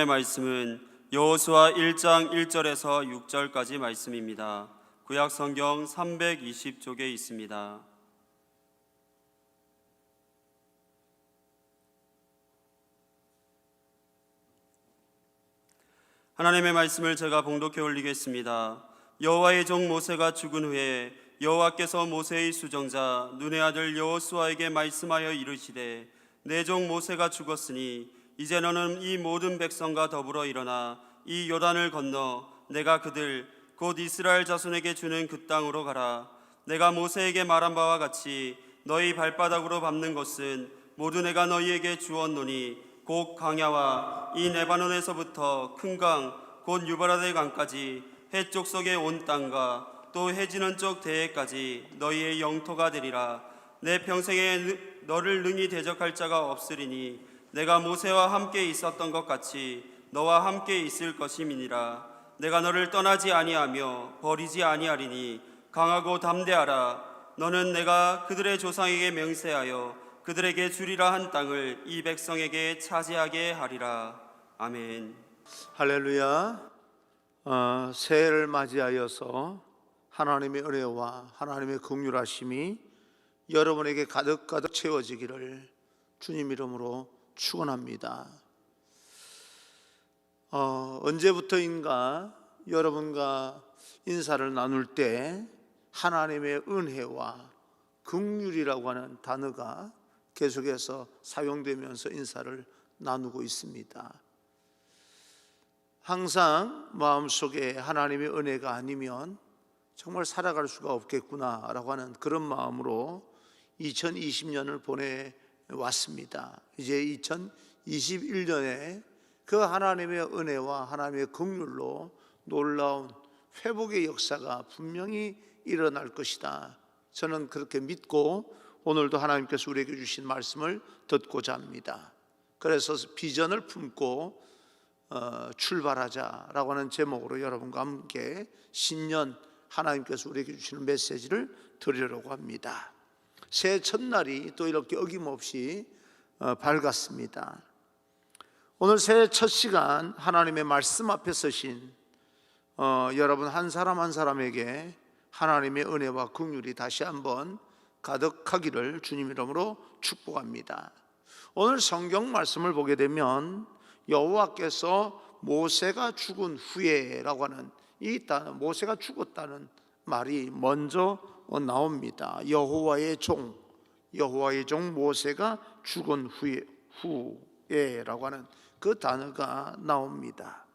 말씀은 여호수아 1장 1절에서 6절까지 말씀입니다. 구약 성경 320쪽에 있습니다. 하나님의 말씀을 제가 봉독해 올리겠습니다. 여호와의 종 모세가 죽은 후에 여호와께서 모세의 수정자 눈의 아들 여호수아에게 말씀하여 이르시되, 내 종 모세가 죽었으니 이제 너는 이 모든 백성과 더불어 일어나 이 요단을 건너 내가 그들 곧 이스라엘 자손에게 주는 그 땅으로 가라. 내가 모세에게 말한 바와 같이 너희 발바닥으로 밟는 것은 모두 내가 너희에게 주었노니 곧 광야와 이 레바논에서부터 큰 강 곧 유브라데 강까지 해쪽 속의 온 땅과 또 해지는 쪽 대해까지 너희의 영토가 되리라. 내 평생에 너를 능히 대적할 자가 없으리니 내가 모세와 함께 있었던 것 같이 너와 함께 있을 것임이니라. 내가 너를 떠나지 아니하며 버리지 아니하리니 강하고 담대하라. 너는 내가 그들의 조상에게 맹세하여 그들에게 주리라 한 땅을 이 백성에게 차지하게 하리라. 아멘. 할렐루야. 새해를 맞이하여서 하나님의 은혜와 하나님의 긍휼하심이 여러분에게 가득가득 채워지기를 주님 이름으로 축원합니다. 언제부터인가 여러분과 인사를 나눌 때 하나님의 은혜와 긍휼이라고 하는 단어가 계속해서 사용되면서 인사를 나누고 있습니다. 항상 마음속에 하나님의 은혜가 아니면 정말 살아갈 수가 없겠구나라고 하는 그런 마음으로 2020년을 보내왔습니다. 이제 2021년에 그 하나님의 은혜와 하나님의 긍휼로 놀라운 회복의 역사가 분명히 일어날 것이다. 저는 그렇게 믿고 오늘도 하나님께서 우리에게 주신 말씀을 듣고자 합니다. 그래서 비전을 품고 출발하자라고 하는 제목으로 여러분과 함께 신년 하나님께서 우리에게 주시는 메시지를 드리려고 합니다. 새해 첫날이 또 이렇게 어김없이 밝았습니다. 오늘 새해 첫 시간 하나님의 말씀 앞에 서신 여러분 한 사람 한 사람에게 하나님의 은혜와 긍휼이 다시 한번 가득하기를 주님 이름으로 축복합니다. 오늘 성경 말씀을 보게 되면 여호와께서 모세가 죽은 후에라고 하는 이 단어, 모세가 죽었다는 말이 먼저 나옵니다. 여호와의 종 모세가 죽은 후에라고 하는 그 단어가 나옵니다.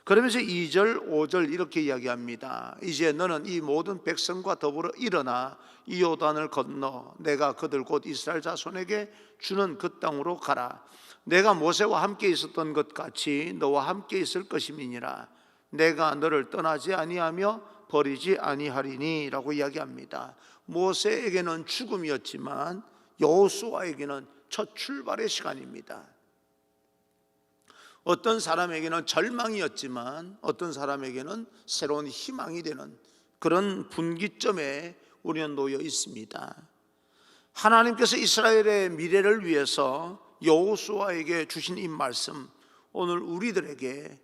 그러면서 2절, 5절 이렇게 이야기합니다. 이제 너는 이 모든 백성과 더불어 일어나 이 요단을 건너 내가 그들 곧 이스라엘 자손에게 주는 그 땅으로 가라. 내가 모세와 함께 있었던 것 같이 너와 함께 있을 것임이니라. 내가 너를 떠나지 아니하며 버리지 아니하리니 라고 이야기합니다. 모세에게는 죽음이었지만 여호수아에게는 첫 출발의 시간입니다. 어떤 사람에게는 절망이었지만 어떤 사람에게는 새로운 희망이 되는 그런 분기점에 우리는 놓여 있습니다. 하나님께서 이스라엘의 미래를 위해서 여호수아에게 주신 이 말씀, 오늘 우리들에게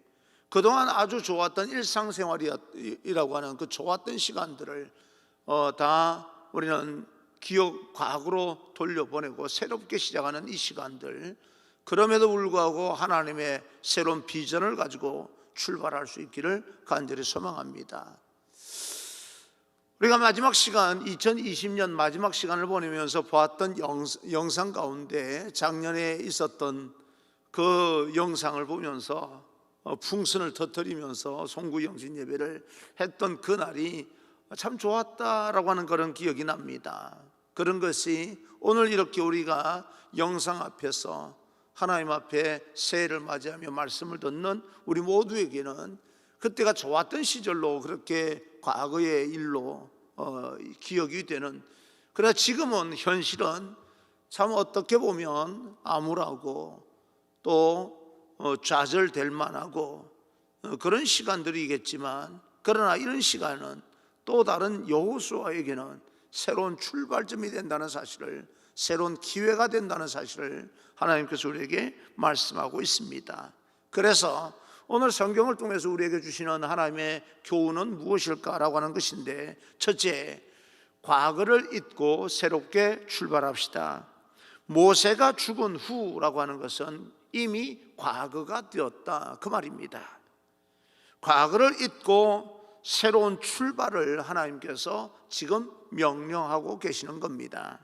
그동안 아주 좋았던 일상생활이라고 하는 그 좋았던 시간들을 다 우리는 기억 과거로 돌려보내고 새롭게 시작하는 이 시간들, 그럼에도 불구하고 하나님의 새로운 비전을 가지고 출발할 수 있기를 간절히 소망합니다. 우리가 마지막 시간, 2020년 마지막 시간을 보내면서 보았던 영상 가운데 작년에 있었던 그 영상을 보면서 풍선을 터뜨리면서 송구영신 예배를 했던 그날이 참 좋았다라고 하는 그런 기억이 납니다. 그런 것이 오늘 이렇게 우리가 영상 앞에서 하나님 앞에 새해를 맞이하며 말씀을 듣는 우리 모두에게는 그때가 좋았던 시절로 그렇게 과거의 일로 기억이 되는, 그러나 지금은 현실은 참 어떻게 보면 암울하고 또 좌절될 만하고 그런 시간들이겠지만, 그러나 이런 시간은 또 다른 여호수아에게는 새로운 출발점이 된다는 사실을, 새로운 기회가 된다는 사실을 하나님께서 우리에게 말씀하고 있습니다. 그래서 오늘 성경을 통해서 우리에게 주시는 하나님의 교훈은 무엇일까라고 하는 것인데, 첫째, 과거를 잊고 새롭게 출발합시다. 모세가 죽은 후라고 하는 것은 이미 과거가 되었다, 그 말입니다. 과거를 잊고 새로운 출발을 하나님께서 지금 명령하고 계시는 겁니다.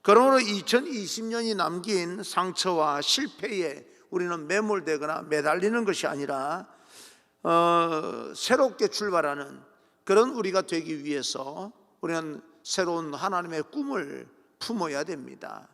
그러므로 2020년이 남긴 상처와 실패에 우리는 매몰되거나 매달리는 것이 아니라 새롭게 출발하는 그런 우리가 되기 위해서 우리는 새로운 하나님의 꿈을 품어야 됩니다.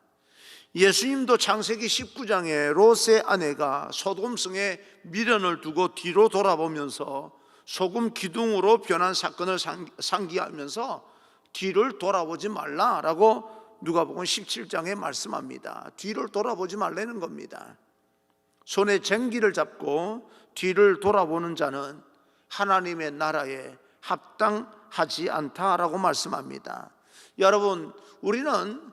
예수님도 창세기 19장에 롯의 아내가 소돔성에 미련을 두고 뒤로 돌아보면서 소금 기둥으로 변한 사건을 상기하면서 뒤를 돌아보지 말라라고 누가복음 17장에 말씀합니다. 뒤를 돌아보지 말라는 겁니다. 손에 쟁기를 잡고 뒤를 돌아보는 자는 하나님의 나라에 합당하지 않다라고 말씀합니다. 여러분, 우리는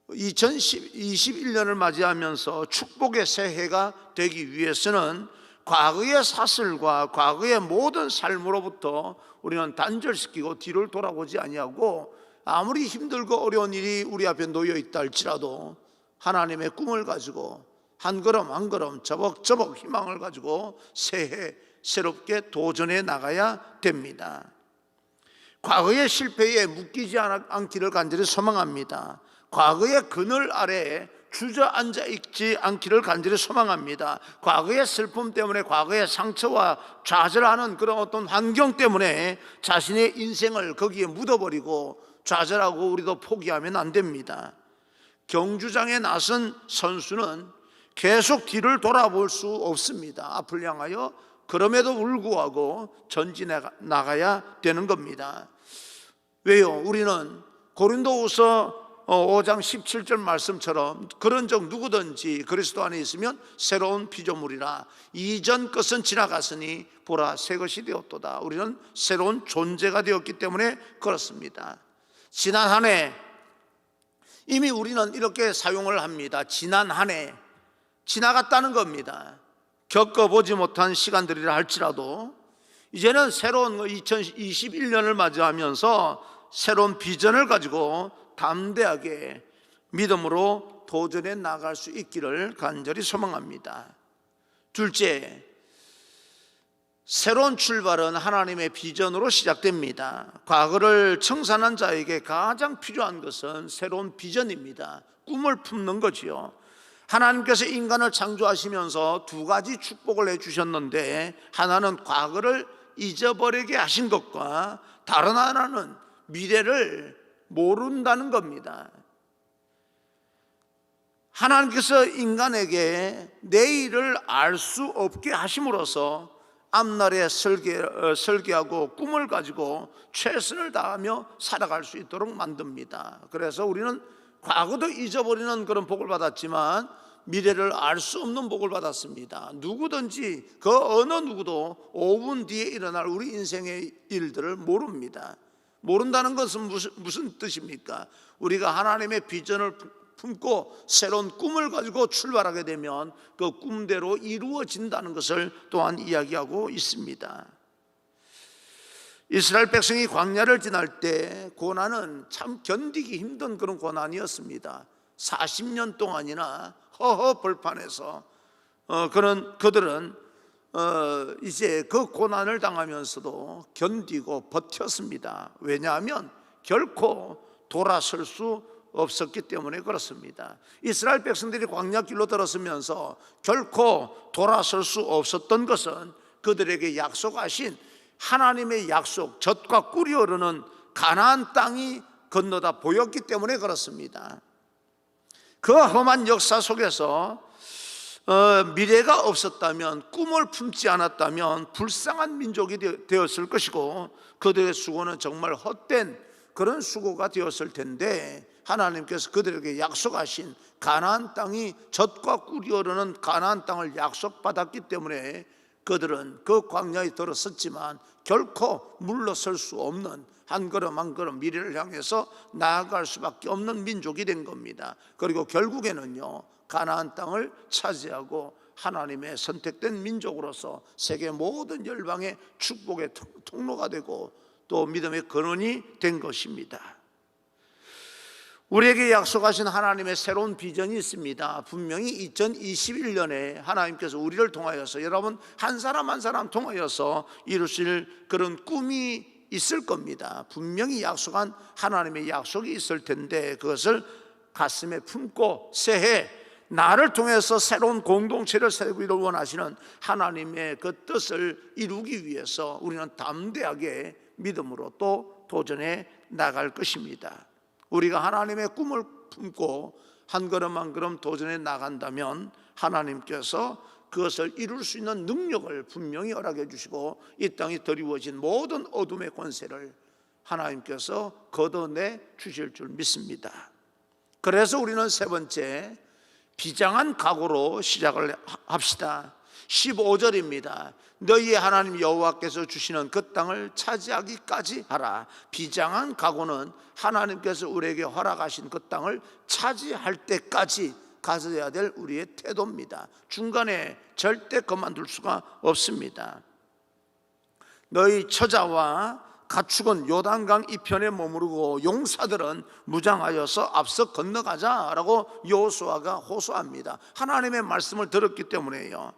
2021년을 맞이하면서 축복의 새해가 되기 위해서는 과거의 사슬과 과거의 모든 삶으로부터 우리는 단절시키고 뒤를 돌아보지 아니하고, 아무리 힘들고 어려운 일이 우리 앞에 놓여 있다 할지라도 하나님의 꿈을 가지고 한 걸음 한 걸음 저벅저벅 희망을 가지고 새해 새롭게 도전해 나가야 됩니다. 과거의 실패에 묶이지 않기를 간절히 소망합니다. 과거의 그늘 아래에 주저앉아 있지 않기를 간절히 소망합니다. 과거의 슬픔 때문에, 과거의 상처와 좌절하는 그런 어떤 환경 때문에 자신의 인생을 거기에 묻어버리고 좌절하고 우리도 포기하면 안 됩니다. 경주장에 나선 선수는 계속 뒤를 돌아볼 수 없습니다. 앞을 향하여 그럼에도 불구하고 전진해 나가야 되는 겁니다. 왜요? 우리는 고린도후서 5장 17절 말씀처럼 그런즉 누구든지 그리스도 안에 있으면 새로운 피조물이라, 이전 것은 지나갔으니 보라 새 것이 되었도다. 우리는 새로운 존재가 되었기 때문에 그렇습니다. 지난 한 해, 이미 우리는 이렇게 사용을 합니다. 지난 한 해, 지나갔다는 겁니다. 겪어보지 못한 시간들이라 할지라도 이제는 새로운 2021년을 맞이하면서 새로운 비전을 가지고 담대하게 믿음으로 도전해 나갈 수 있기를 간절히 소망합니다. 둘째, 새로운 출발은 하나님의 비전으로 시작됩니다. 과거를 청산한 자에게 가장 필요한 것은 새로운 비전입니다. 꿈을 품는 거지요. 하나님께서 인간을 창조하시면서 두 가지 축복을 해주셨는데, 하나는 과거를 잊어버리게 하신 것과 다른 하나는 미래를 모른다는 겁니다. 하나님께서 인간에게 내일을 알 수 없게 하심으로써 앞날에 설계하고 꿈을 가지고 최선을 다하며 살아갈 수 있도록 만듭니다. 그래서 우리는 과거도 잊어버리는 그런 복을 받았지만 미래를 알 수 없는 복을 받았습니다. 누구든지 그 어느 누구도 5분 뒤에 일어날 우리 인생의 일들을 모릅니다. 모른다는 것은 무슨 뜻입니까? 우리가 하나님의 비전을 품고 새로운 꿈을 가지고 출발하게 되면 그 꿈대로 이루어진다는 것을 또한 이야기하고 있습니다. 이스라엘 백성이 광야를 지날 때 고난은 참 견디기 힘든 그런 고난이었습니다. 40년 동안이나 허허벌판에서 그들은 이제 그 고난을 당하면서도 견디고 버텼습니다. 왜냐하면 결코 돌아설 수 없었기 때문에 그렇습니다. 이스라엘 백성들이 광야길로 들어서면서 결코 돌아설 수 없었던 것은 그들에게 약속하신 하나님의 약속, 젖과 꿀이 흐르는 가나안 땅이 건너다 보였기 때문에 그렇습니다. 그 험한 역사 속에서 미래가 없었다면, 꿈을 품지 않았다면 불쌍한 민족이 되었을 것이고, 그들의 수고는 정말 헛된 그런 수고가 되었을 텐데, 하나님께서 그들에게 약속하신 가나안 땅이 젖과 꿀이 흐르는 가나안 땅을 약속받았기 때문에 그들은 그 광야에 들어섰지만 결코 물러설 수 없는, 한 걸음 한 걸음 미래를 향해서 나아갈 수밖에 없는 민족이 된 겁니다. 그리고 결국에는요, 가나안 땅을 차지하고 하나님의 선택된 민족으로서 세계 모든 열방의 축복의 통로가 되고 또 믿음의 근원이 된 것입니다. 우리에게 약속하신 하나님의 새로운 비전이 있습니다. 분명히 2021년에 하나님께서 우리를 통하여서, 여러분 한 사람 한 사람 통하여서 이루실 그런 꿈이 있을 겁니다. 분명히 약속한 하나님의 약속이 있을 텐데, 그것을 가슴에 품고 새해 나를 통해서 새로운 공동체를 세우기를 원하시는 하나님의 그 뜻을 이루기 위해서 우리는 담대하게 믿음으로 또 도전해 나갈 것입니다. 우리가 하나님의 꿈을 품고 한 걸음 한 걸음 도전해 나간다면 하나님께서 그것을 이룰 수 있는 능력을 분명히 허락해 주시고 이 땅에 드리워진 모든 어둠의 권세를 하나님께서 걷어내 주실 줄 믿습니다. 그래서 우리는 세 번째, 비장한 각오로 시작을 합시다. 15절입니다. 너희의 하나님 여호와께서 주시는 그 땅을 차지하기까지 하라. 비장한 각오는 하나님께서 우리에게 허락하신 그 땅을 차지할 때까지 가져야 될 우리의 태도입니다. 중간에 절대 그만둘 수가 없습니다. 너희 처자와 가축은 요단강 이편에 머무르고 용사들은 무장하여서 앞서 건너가자라고 여호수아가 호소합니다. 하나님의 말씀을 들었기 때문에요.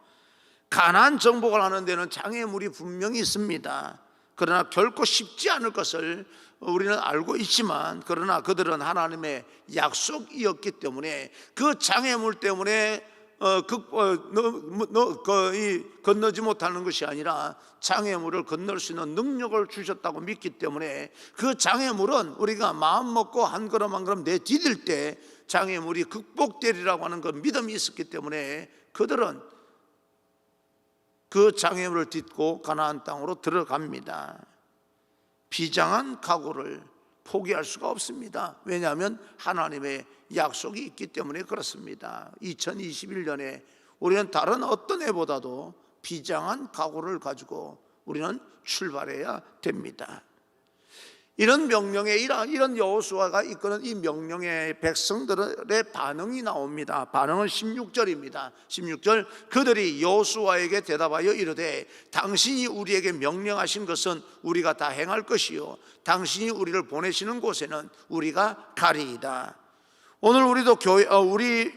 가나안 정복을 하는 데는 장애물이 분명히 있습니다. 그러나 결코 쉽지 않을 것을 우리는 알고 있지만, 그러나 그들은 하나님의 약속이었기 때문에 그 장애물 때문에 건너지 못하는 것이 아니라 장애물을 건널 수 있는 능력을 주셨다고 믿기 때문에, 그 장애물은 우리가 마음 먹고 한 걸음 한 걸음 내디딜 때 장애물이 극복되리라고 하는 그 믿음이 있었기 때문에 그들은 그 장애물을 딛고 가나안 땅으로 들어갑니다. 비장한 각오를 포기할 수가 없습니다. 왜냐하면 하나님의 약속이 있기 때문에 그렇습니다. 2021년에 우리는 다른 어떤 해보다도 비장한 각오를 가지고 우리는 출발해야 됩니다. 이런 명령에 이런 여호수아가 이끄는 이 명령에 백성들의 반응이 나옵니다. 반응은 16절입니다. 16절, 그들이 여호수아에게 대답하여 이르되 당신이 우리에게 명령하신 것은 우리가 다 행할 것이요 당신이 우리를 보내시는 곳에는 우리가 가리이다. 오늘 우리도 우리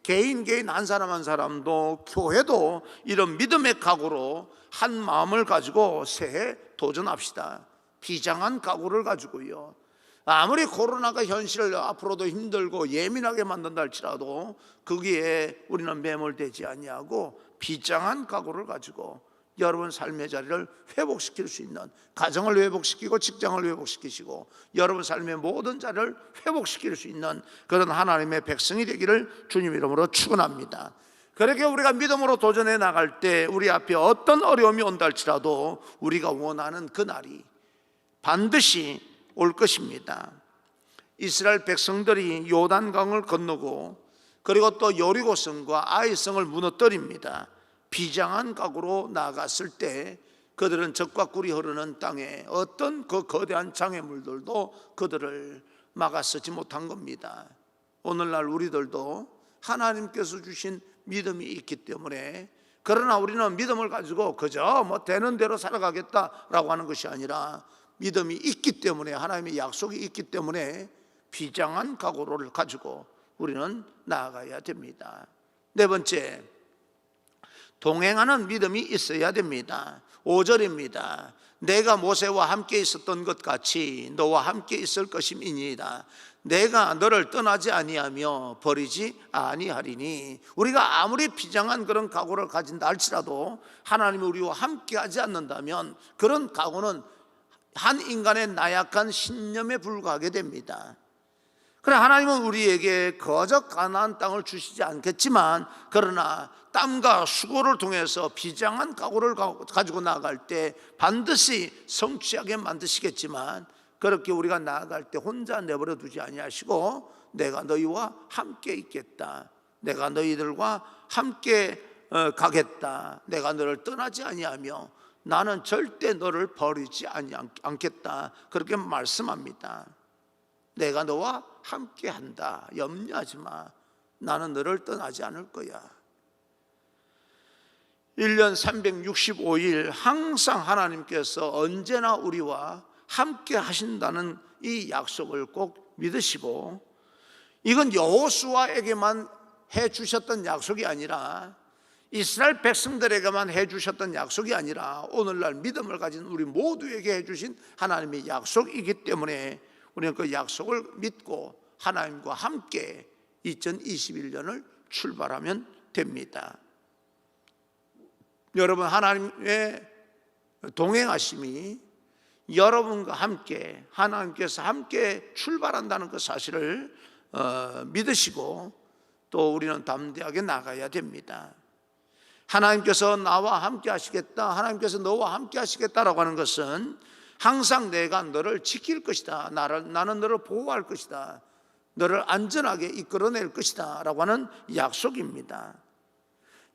개인 한 사람 한 사람도 교회도 이런 믿음의 각오로 한 마음을 가지고 새해 도전합시다. 비장한 각오를 가지고요. 아무리 코로나가 현실을 앞으로도 힘들고 예민하게 만든다 할지라도 거기에 우리는 매몰되지 아니하고 비장한 각오를 가지고 여러분 삶의 자리를 회복시킬 수 있는, 가정을 회복시키고 직장을 회복시키시고 여러분 삶의 모든 자리를 회복시킬 수 있는 그런 하나님의 백성이 되기를 주님 이름으로 축원합니다. 그렇게 우리가 믿음으로 도전해 나갈 때 우리 앞에 어떤 어려움이 온다 할지라도 우리가 원하는 그 날이 반드시 올 것입니다. 이스라엘 백성들이 요단강을 건너고 그리고 또 여리고성과 아이성을 무너뜨립니다. 비장한 각오로 나갔을 때 그들은 적과 꿀이 흐르는 땅에 어떤 그 거대한 장애물들도 그들을 막아서지 못한 겁니다. 오늘날 우리들도 하나님께서 주신 믿음이 있기 때문에, 그러나 우리는 믿음을 가지고 그저 되는 대로 살아가겠다라고 하는 것이 아니라 믿음이 있기 때문에, 하나님의 약속이 있기 때문에 비장한 각오를 가지고 우리는 나아가야 됩니다. 네 번째, 동행하는 믿음이 있어야 됩니다. 5절입니다. 내가 모세와 함께 있었던 것 같이 너와 함께 있을 것임이니이다. 내가 너를 떠나지 아니하며 버리지 아니하리니. 우리가 아무리 비장한 그런 각오를 가진다 할지라도 하나님이 우리와 함께 하지 않는다면 그런 각오는 한 인간의 나약한 신념에 불과하게 됩니다. 그래, 하나님은 우리에게 거저 가나안 땅을 주시지 않겠지만, 그러나 땀과 수고를 통해서 비장한 각오를 가지고 나아갈 때 반드시 성취하게 만드시겠지만, 그렇게 우리가 나아갈 때 혼자 내버려 두지 아니하시고 내가 너희와 함께 있겠다, 내가 너희들과 함께 가겠다, 내가 너를 떠나지 아니하며 나는 절대 너를 버리지 않겠다, 그렇게 말씀합니다. 내가 너와 함께 한다, 염려하지 마, 나는 너를 떠나지 않을 거야. 1년 365일 항상 하나님께서 언제나 우리와 함께 하신다는 이 약속을 꼭 믿으시고, 이건 여호수아에게만 해 주셨던 약속이 아니라 이스라엘 백성들에게만 해 주셨던 약속이 아니라 오늘날 믿음을 가진 우리 모두에게 해 주신 하나님의 약속이기 때문에 우리는 그 약속을 믿고 하나님과 함께 2021년을 출발하면 됩니다. 여러분, 하나님의 동행하심이 여러분과 함께, 하나님께서 함께 출발한다는 그 사실을 믿으시고 또 우리는 담대하게 나가야 됩니다. 하나님께서 나와 함께 하시겠다, 하나님께서 너와 함께 하시겠다라고 하는 것은 항상 내가 너를 지킬 것이다, 나는 너를 보호할 것이다, 너를 안전하게 이끌어낼 것이다 라고 하는 약속입니다.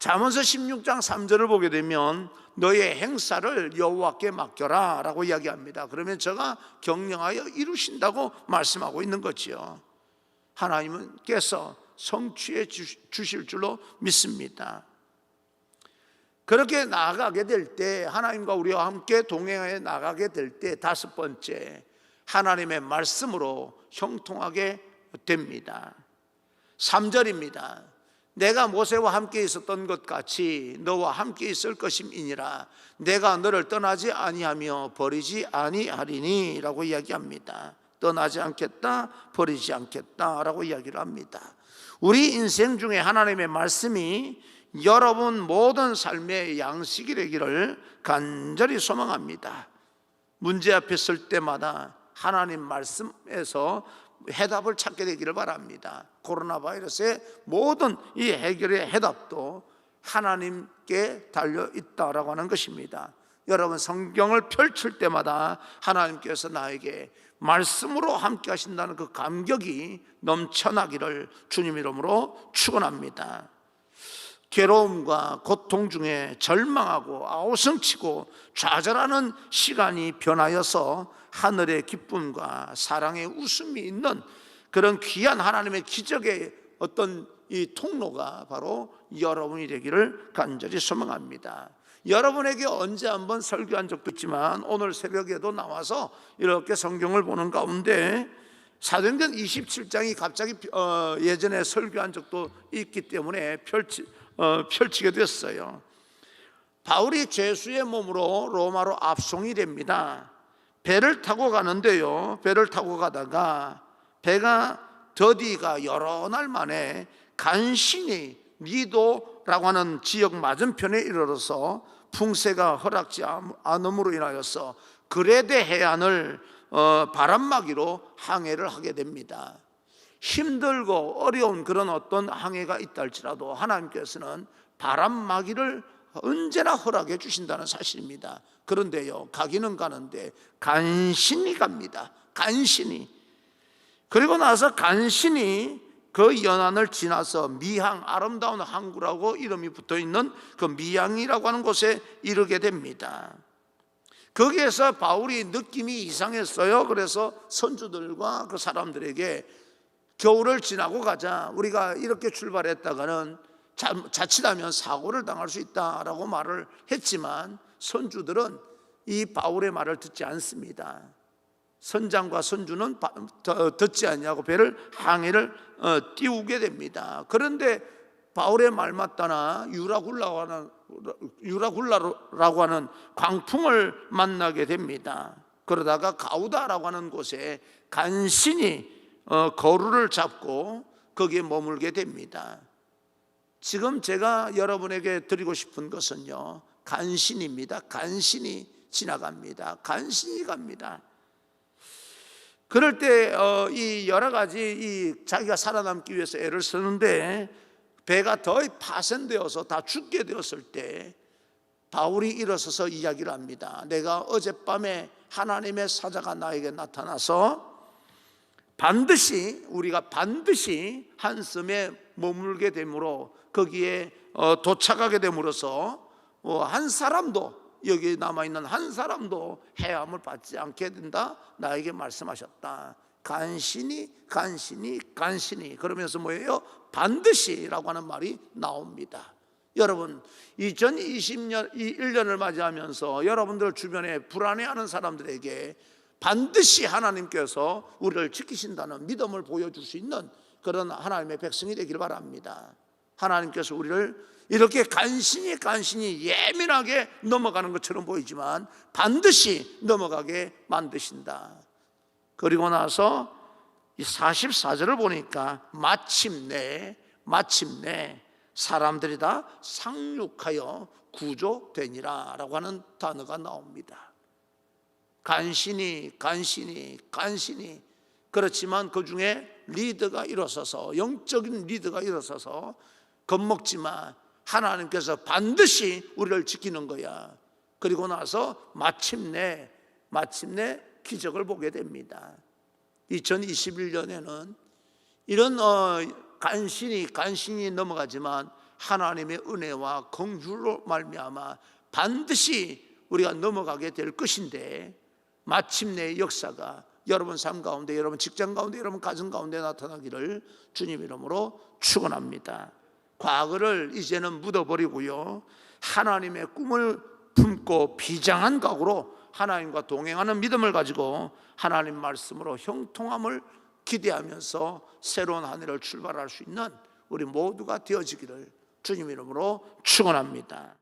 잠언서 16장 3절을 보게 되면 너의 행사를 여호와께 맡겨라 라고 이야기합니다. 그러면 저가 경영하여 이루신다고 말씀하고 있는 거죠. 하나님께서 성취해 주실 줄로 믿습니다. 그렇게 나아가게 될 때, 하나님과 우리와 함께 동행해 나가게 될 때, 다섯 번째, 하나님의 말씀으로 형통하게 됩니다. 3절입니다. 내가 모세와 함께 있었던 것 같이 너와 함께 있을 것임이니라. 내가 너를 떠나지 아니하며 버리지 아니하리니 라고 이야기합니다. 떠나지 않겠다, 버리지 않겠다 라고 이야기를 합니다. 우리 인생 중에 하나님의 말씀이 여러분 모든 삶의 양식이 되기를 간절히 소망합니다. 문제 앞에 설 때마다 하나님 말씀에서 해답을 찾게 되기를 바랍니다. 코로나 바이러스의 모든 이 해결의 해답도 하나님께 달려있다라고 하는 것입니다. 여러분, 성경을 펼칠 때마다 하나님께서 나에게 말씀으로 함께 하신다는 그 감격이 넘쳐나기를 주님 이름으로 축원합니다. 괴로움과 고통 중에 절망하고 아우성치고 좌절하는 시간이 변하여서 하늘의 기쁨과 사랑의 웃음이 있는 그런 귀한 하나님의 기적의 어떤 이 통로가 바로 여러분이 되기를 간절히 소망합니다. 여러분에게 언제 한번 설교한 적도 있지만 오늘 새벽에도 나와서 이렇게 성경을 보는 가운데 사도행전 27장이 갑자기 예전에 설교한 적도 있기 때문에 펼치게 됐어요. 바울이 죄수의 몸으로 로마로 압송이 됩니다. 배를 타고 가는데요, 배를 타고 가다가 배가 더디가 여러 날 만에 간신히 니도라고 하는 지역 맞은편에 이르러서 풍세가 허락지 않음으로 인하여서 그레데 해안을 바람막이로 항해를 하게 됩니다. 힘들고 어려운 그런 어떤 항해가 있다 할지라도 하나님께서는 바람막이를 언제나 허락해 주신다는 사실입니다. 그런데요, 가기는 가는데 간신히 갑니다. 간신히. 그리고 나서 간신히 그 연안을 지나서 미항, 아름다운 항구라고 이름이 붙어있는 그 미항이라고 하는 곳에 이르게 됩니다. 거기에서 바울이 느낌이 이상했어요. 그래서 선주들과 그 사람들에게 겨울을 지나고 가자, 우리가 이렇게 출발했다가는 자칫하면 사고를 당할 수 있다라고 말을 했지만 선주들은 이 바울의 말을 듣지 않습니다. 선장과 선주는 듣지 않냐고 배를 항해를 띄우게 됩니다. 그런데 바울의 말 맞다나 유라굴라라고 하는 광풍을 만나게 됩니다. 그러다가 가우다라고 하는 곳에 간신히 거루를 잡고 거기에 머물게 됩니다. 지금 제가 여러분에게 드리고 싶은 것은요, 간신입니다. 간신히 지나갑니다. 간신히 갑니다. 그럴 때 이 여러 가지 자기가 살아남기 위해서 애를 쓰는데 배가 더 파손되어서 다 죽게 되었을 때 바울이 일어서서 이야기를 합니다. 내가 어젯밤에 하나님의 사자가 나에게 나타나서 우리가 반드시 한 섬에 머물게 되므로 거기에 도착하게 됨으로써 한 사람도, 여기 남아있는 한 사람도 해함을 받지 않게 된다 나에게 말씀하셨다. 간신히 간신히 간신히 그러면서 뭐예요? 반드시라고 하는 말이 나옵니다. 여러분 2020년 이 1년을 맞이하면서 여러분들 주변에 불안해하는 사람들에게 반드시 하나님께서 우리를 지키신다는 믿음을 보여줄 수 있는 그런 하나님의 백성이 되기를 바랍니다. 하나님께서 우리를 이렇게 간신히 예민하게 넘어가는 것처럼 보이지만 반드시 넘어가게 만드신다. 그리고 나서 이 44절을 보니까 마침내 사람들이 다 상륙하여 구조되니라 라고 하는 단어가 나옵니다. 간신히 그렇지만 그 중에 리더가 일어서서, 영적인 리더가 일어서서 겁먹지 마, 하나님께서 반드시 우리를 지키는 거야. 그리고 나서 마침내 기적을 보게 됩니다. 2021년에는 이런 간신히 넘어가지만 하나님의 은혜와 긍휼로 말미암아 반드시 우리가 넘어가게 될 것인데, 마침내 역사가 여러분 삶 가운데, 여러분 직장 가운데, 여러분 가정 가운데 나타나기를 주님 이름으로 축원합니다. 과거를 이제는 묻어버리고요, 하나님의 꿈을 품고 비장한 각오로 하나님과 동행하는 믿음을 가지고 하나님 말씀으로 형통함을 기대하면서 새로운 한 해를 출발할 수 있는 우리 모두가 되어지기를 주님 이름으로 축원합니다.